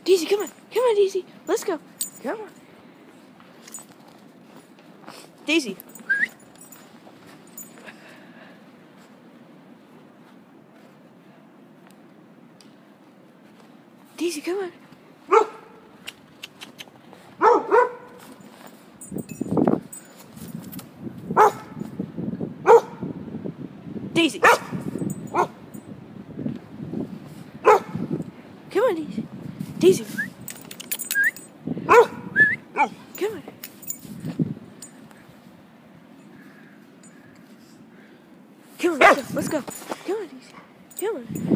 Daisy, come on. Come on, Daisy. Let's go. Come on. Daisy. Daisy, come on. Daisy. Come on, Daisy. Daisy. Come on. Come on, let's go. Come on, Daisy. Come on.